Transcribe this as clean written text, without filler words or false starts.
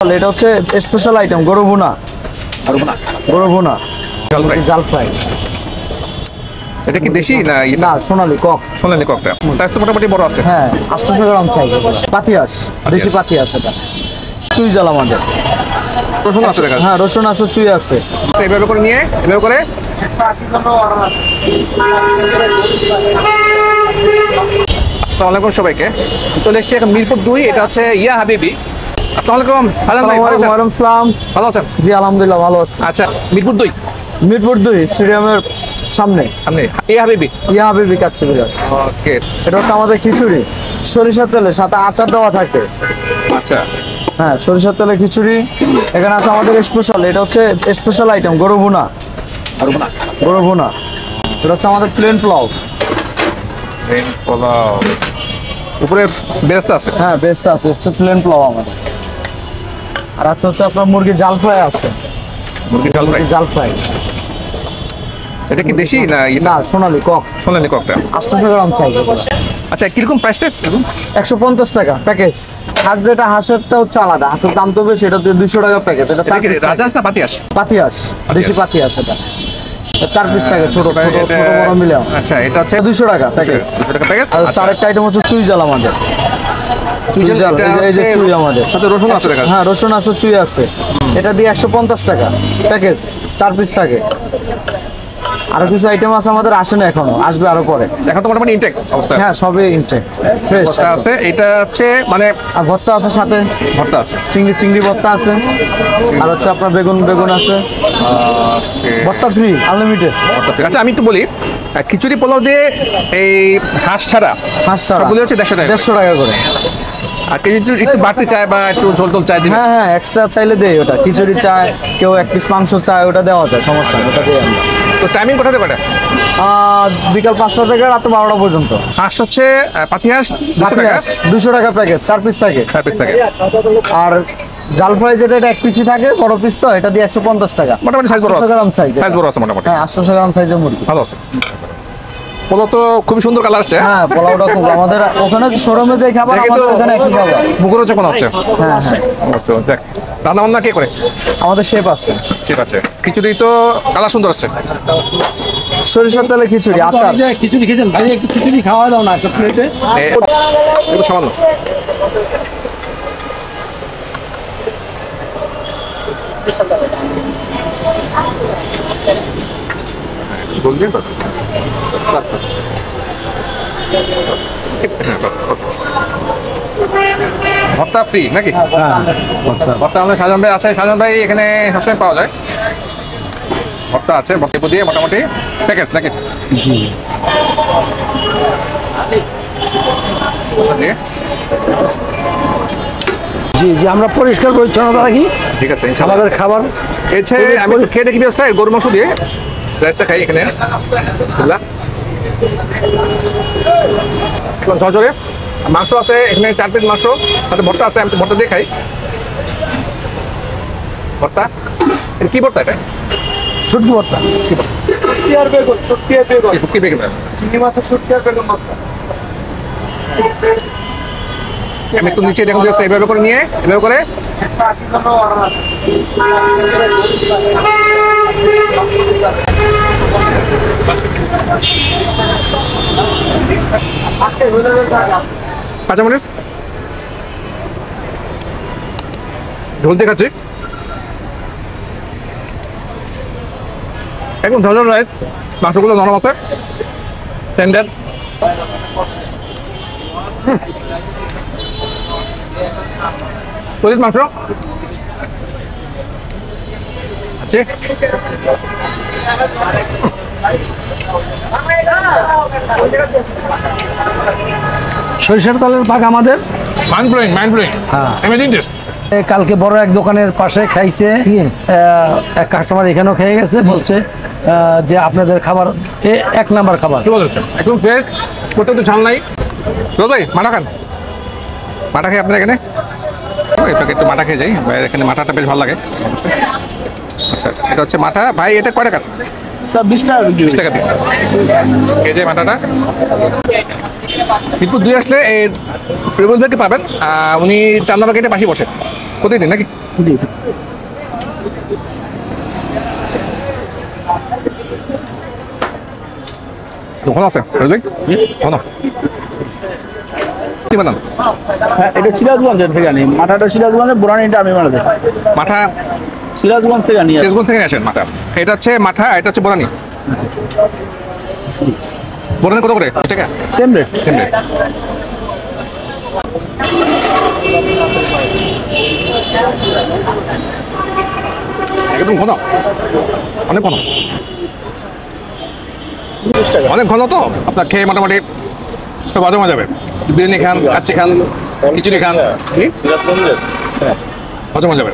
এটা হচ্ছে special item গরু ভুনা। গরু ভুনা জাল ফ্রাই। এটা কি দেশি না না সোনালী কক। সোনালী ককটা সাইজ তো মোটামুটি বড় আছে। হ্যাঁ 800 গ্রাম সাইজ। পাতিয়াস দেশি পাতিয়াস। এটা চুই জাল আমাদের। রসুন আছে দেখা। হ্যাঁ রসুন আছে, চুই আছে। এইভাবে করে নিয়ে এভাবে করে আসসালামু আলাইকুম সবাইকে। চলে এসেছি এখন মিরপুর 2। এটা হচ্ছে ইয়া হাবিবি। আসসালামু আলাইকুম। ভালো আছেন? জি আলহামদুলিল্লাহ ভালো আছি। আচ্ছা মিরপুর 2 মিরপুর 2 স্টেডিয়ামের সামনে আপনি ইয়া হাবিবি। ইয়া হাবিবি কাচ্চি বিলাস। ওকে এটা হচ্ছে আমাদের খিচুড়ি, সরিষার তেলের সাথে আচার দেওয়া থাকে। আচ্ছা হ্যাঁ সরিষার তেলে খিচুড়ি। এখানে আছে আমাদের স্পেশাল, এটা হচ্ছে স্পেশাল আইটেম গরু ভুনা। গরু ভুনা। এটা হচ্ছে আমাদের প্লেন পোলাও। পোলাও উপরে বেরেস্তা আছে। হ্যাঁ বেস্ট আছে, হচ্ছে প্লেন পোলাও আমাদের। আর আছে হচ্ছে আপনার মুরগি জাল ফ্রাই আছে। মুরগি ঝাল ফ্রাই। জাল ফ্রাই। এটা কি দেশি না না সোনালী কক। সোনালী ককটা 800 গ্রাম সাইজ। আচ্ছা কিরকম প্রাইস ট্যাক্স? 150 টাকা প্যাকেজ। হাঁস যেটা হাঁসেরটা হচ্ছে আলাদা, হাঁসের দাম তো বেশি, এটা 200 টাকা প্যাকেজ। এটা 4 পিস রাজহাঁস না পাতিয়াস? পাতিয়াস দেশি পাতিয়াস। এটা 4 পিস থাকে, ছোট ছোট ছোট বড় মিলে। আচ্ছা এটা হচ্ছে 200 টাকা প্যাকেজ। 200 টাকা প্যাকেজ। আর আরেকটা আইটেম হচ্ছে চুই জাল আমাদের। চুই জাল এই যে চুই আমাদের সাথে রসুন আছে দেখা। হ্যাঁ রসুন আছে, চুই আছে। এটা দিয়ে 150 টাকা প্যাকেজ, 4 পিস থাকে। আরো কিছু আইটেম আছে আমাদের, আসে না এখনো, আসবে আরো পরে। এখন তো মোটামুটি ইনটেক অবস্থা। হ্যাঁ সবই ইনটেক ফ্রেশ আছে। এটা হচ্ছে মানে আর ভর্তা আছে সাথে, ভর্তা আছে, চিংড়ি ভর্তা আছে। আর হচ্ছে আপনার বেগুন আছে। ভর্তা ফ্রি আনলিমিটেড। আচ্ছা আমি একটু বলি, খিচুড়ি পোলাও দিয়ে এই হাঁস ছাড়া সবগুলো হচ্ছে 150 টাকা। 150 টাকা করে। আর কেউ যদি একটু বাড়তি চায় বা একটু ঝোল টোল চায় দিবে। হ্যাঁ হ্যাঁ এক্সট্রা চাইলে দেই, ওটা খিচুড়ি চায়, কেউ 1 পিস মাংস চায়, ওটা দেওয়া যায়, সমস্যা নেই, ওটা দিই আমরা। তো টাইমিং কোথা থেকে কটা? বিকাল 5টা থেকে রাত 12টা পর্যন্ত। হাঁস হচ্ছে পাতি হাঁস 200 টাকা প্যাকেজ, 4 পিস থাকে। 4 পিস থাকে। আর জাল ফ্রাই যেটা, এটা 1 পিসই থাকে, বড় পিস তো, এটা দিয়ে 150 টাকা। মোটামুটি সাইজ বড় আছে। 800 গ্রাম সাইজ। সাইজ বড় আছে মোটামুটি। হ্যাঁ 800 গ্রাম সাইজের মুরগি। ভালো আছে। পোলাও তো খুবই সুন্দর কালার আসছে। হ্যাঁ পোলাওটা খুব, আমাদের ওখানে শোরুমে যে খাবার, আমাদের এখানে একই খাবার। মুখরো চকন হচ্ছে। হ্যাঁ হ্যাঁ তো দেখ রান্না বান্না কে করে? আমাদের শেফ আছে। ঠিক আছে। খিচুড়ি তো কালার সুন্দর আসছে। সরিষার তেলে খিচুড়ি, আচার। খিচুড়ি খেয়েছেন ভাই? একটু খিচুড়ি খাওয়া দাও না একটা প্লেটে। একটু সামান্য বলবেন তো? ভর্তা ফ্রি নাকি? ভর্তা আমাদের সাজান ভাই আছে। সাজান ভাই এখানে সবসময় পাওয়া যায়। ভর্তা আছে, ভর্তা দিয়ে মোটামুটি প্যাকেজ নাকি? জি দিয়ে জি জি আমরা পরিষ্কার পরিচ্ছন্নতা রাখি ঠিক আছে আমাদের খাবার। এছে আমি একটু খেয়ে দেখি ব্যবস্থা। গরু মাংস দিয়ে রাইসটা খাই এখানে। বিসমিল্লাহ। ঝরঝরে মাংস আছে এখানে, 4 পিস মাংস, সাথে ভর্তা আছে। আমি ভর্তা দিয়ে খাই। ভর্তা এটা কি ভর্তা? এটা শুটকি ভর্তা। শুটকি বেগুন। আমি একটু নিচে দেখুন এইভাবে করে নিয়ে এভাবে করে কাঁচামরিচ ঝোল দিয়ে খাচ্ছি। একদম ঝরঝর রাইস, মাংসগুলো নরম আছে, টেন্ডার। চল্লিশ মাংস আছে। সরিষার তেলের পাক আমাদের। মাইন্ড ব্লোয়িং হ্যাঁ। Amazing test. কালকে বড় এক দোকানের পাশে খাইছে, এক কাস্টমার এখানেও খেয়ে গেছে, বলছে যে আপনাদের খাবার 1 নাম্বার খাবার। কি বলছেন? একদম ফ্রেশ, কোথাও তো ঝাল নাই। রোজাই মাটা খান, মাটা খাই আপনার এখানে। এটাকে একটু মাটা খেয়ে যাই। ভাই এখানে মাটাটা বেশ ভালো লাগে। আচ্ছা এটা হচ্ছে মাটা। ভাই এটা কয় টাকা? 20 টাকা। 20 টাকা দিন খেয়ে যায় মাটাটা। মিরপুর 2 আসলে এই প্রেমকে পাবেন। উনি চান্দা মার্কেটে পাশে বসে প্রতিদিন নাকি? ঘন আছে ভাই, ঘন কি বানান? হ্যাঁ, এটা সিরাজগঞ্জের থেকে আনি, মাথাটা সিরাজগঞ্জের, বোরানিটা আমি বানাতে মাথা সিরাজগঞ্জ থেকে আনি। তেজগঞ্জ থেকে আসেন মাথা। এটা হচ্ছে মাথা, এটা হচ্ছে বোরানি। বোরানি কত করে? টাকা সেম রেট। কেমনে? একদম ঘন, অনেক ঘন, অনেক ঘন। তো আপনার খেয়ে মোটামুটি তো হজম যাবে। বিরিয়ানি খান, কাচ্চি খান, খিচুড়ি খান, হজম হয়ে যাবে।